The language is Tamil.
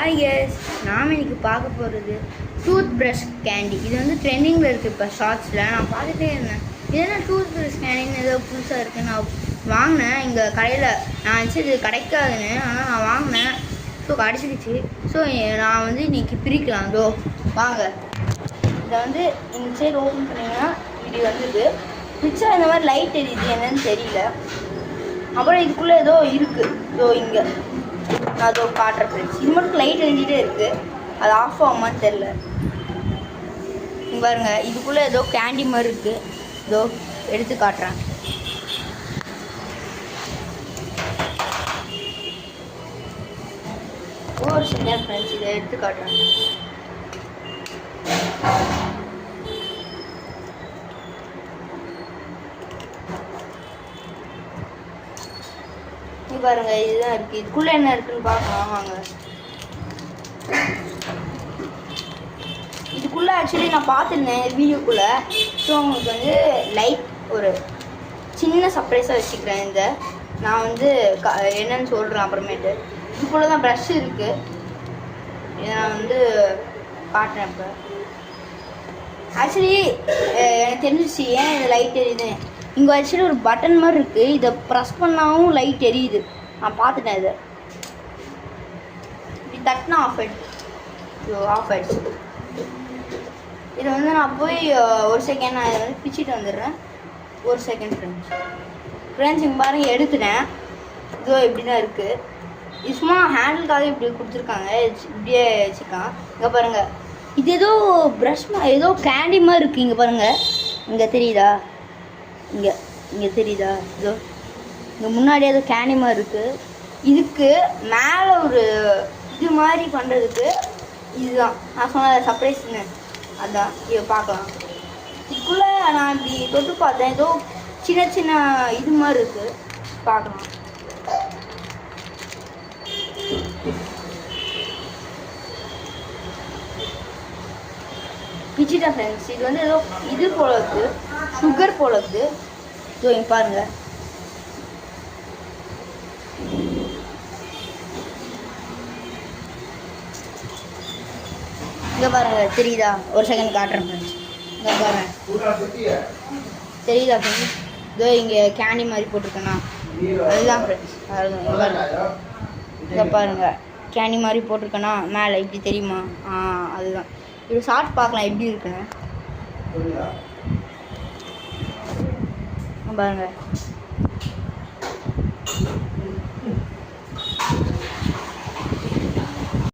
ஹாய் கேஸ், நாம் இன்னைக்கு பார்க்க போகிறது டூத் ப்ரஷ் கேண்டி. இது வந்து ட்ரெண்டிங்கில் இருக்குது இப்போ ஷார்ட்ஸில். நான் பார்த்துட்டே இருந்தேன், இது என்ன டூத் ப்ரஷ் கேண்டின்னு ஏதோ புதுசாக இருக்குன்னு நான் வாங்கினேன். இங்கே கடையில் நான் வச்சு இது கிடைக்காதுன்னு, ஆனால் நான் வாங்கினேன். ஸோ கிடச்சிடுச்சு. ஸோ நான் வந்து இன்றைக்கி பிரிக்கலாம். இதோ வாங்க, இதை வந்து இந்த சைடு ஓப்பன் பண்ணிங்கன்னா இப்படி வந்தது. பிச்சா இந்த மாதிரி லைட் எரியுது, என்னன்னு தெரியல. அப்புறம் இதுக்குள்ளே ஏதோ இருக்குது, இதோ இங்கே நான் அதோ காட்டுற ஃப்ரெண்ட்ஸ். இது மட்டும் லைட் எரிஞ்சிட்டே இருக்குது, அது ஆஃப் ஆகுமான்னு தெரில. இங்கே பாருங்க, இதுக்குள்ளே ஏதோ கேண்டி மாதிரி இருக்குது. இதோ எடுத்து காட்டுறேன். ஒரு செகண்ட் ஃப்ரெண்ட்ஸ், இதை எடுத்து காட்டுறேன். பாருங்க, இதுதான் இருக்கு. இதுக்குள்ள என்ன இருக்குன்னு பார்க்கலாம் வாங்க. இதுக்குள்ள ஆக்சுவலி நான் பார்த்துருந்தேன் வீடியோக்குள்ள. ஸோ உங்களுக்கு வந்து லைட் ஒரு சின்ன சர்ப்ரைஸாக வச்சுக்கிறேன். இந்த நான் வந்து என்னன்னு சொல்கிறேன் அப்புறமேட்டு. இதுக்குள்ள தான் ப்ரஷ் இருக்கு, இதை நான் வந்து காட்டுறேன். இப்போ ஆக்சுவலி எனக்கு தெரிஞ்சிச்சு ஏன் இது லைட் எரியுது. இங்கே ஆக்சுவலி ஒரு பட்டன் மாதிரி இருக்குது, இதை ப்ரெஸ் பண்ணாவும் லைட் எரியுது. நான் பார்த்துட்டேன். இதை இப்படி தட்டினா ஆஃப் ஆகிடுச்சு. ஆஃப் ஆகிடுச்சு. இதை வந்து நான் போய் ஒரு செகண்ட் நான் இதை வந்து பிச்சுட்டு வந்துடுறேன். ஒரு செகண்ட் ஃப்ரெண்ட்ஸ் இங்கே பாருங்க, எடுத்துட்டேன். இதோ இப்படி தான் இருக்குது. இது சும்மா ஹேண்டிலுக்காக இப்படி கொடுத்துருக்காங்க, இப்படியே வச்சுக்கான். இங்கே பாருங்கள், இது ஏதோ ப்ரஷ் ஏதோ கேண்டி மாதிரி இருக்குது. இங்கே பாருங்கள், இங்கே தெரியுதா? இங்கே தெரியுதா? இதோ இங்கே முன்னாடியே ஏதோ கேண்டி மாதிரி இருக்குது. இதுக்கு மேலே ஒரு இது மாதிரி பண்ணுறதுக்கு இதுதான் நான் சொன்ன சர்ப்ரைஸ்ன்னு. அதான் இதை பார்க்கலாம். இதுக்குள்ளே நான் இப்படி தொட்டு பார்த்தேன், ஏதோ சின்ன சின்ன இது மாதிரி இருக்குது. பார்க்கலாம். பிச்சிட்டா ஃப்ரெண்ட்ஸ், இது வந்து ஏதோ இது போல இருக்குது, சுகர் போல இருக்குது. ஸோ இங்கே பாருங்கள், இங்கே பாருங்கள், தெரியுதா? ஒரு செகண்ட் காட்டுறேன் ஃப்ரெண்ட்ஸ். இங்கே பாருங்கள், தெரியுதா ஃப்ரெண்ட்ஸ்? இதோ இங்கே கேண்டி மாதிரி போட்டிருக்கேண்ணா, அதுதான் ஃப்ரெண்ட்ஸ். இங்கே பாருங்கள், கேண்டி மாதிரி போட்டிருக்கேண்ணா மேலே, இப்படி தெரியுமா? அதுதான். இது ஷார்ட் பார்க்கலாம் எப்படி இருக்குன்னு பாருங்க.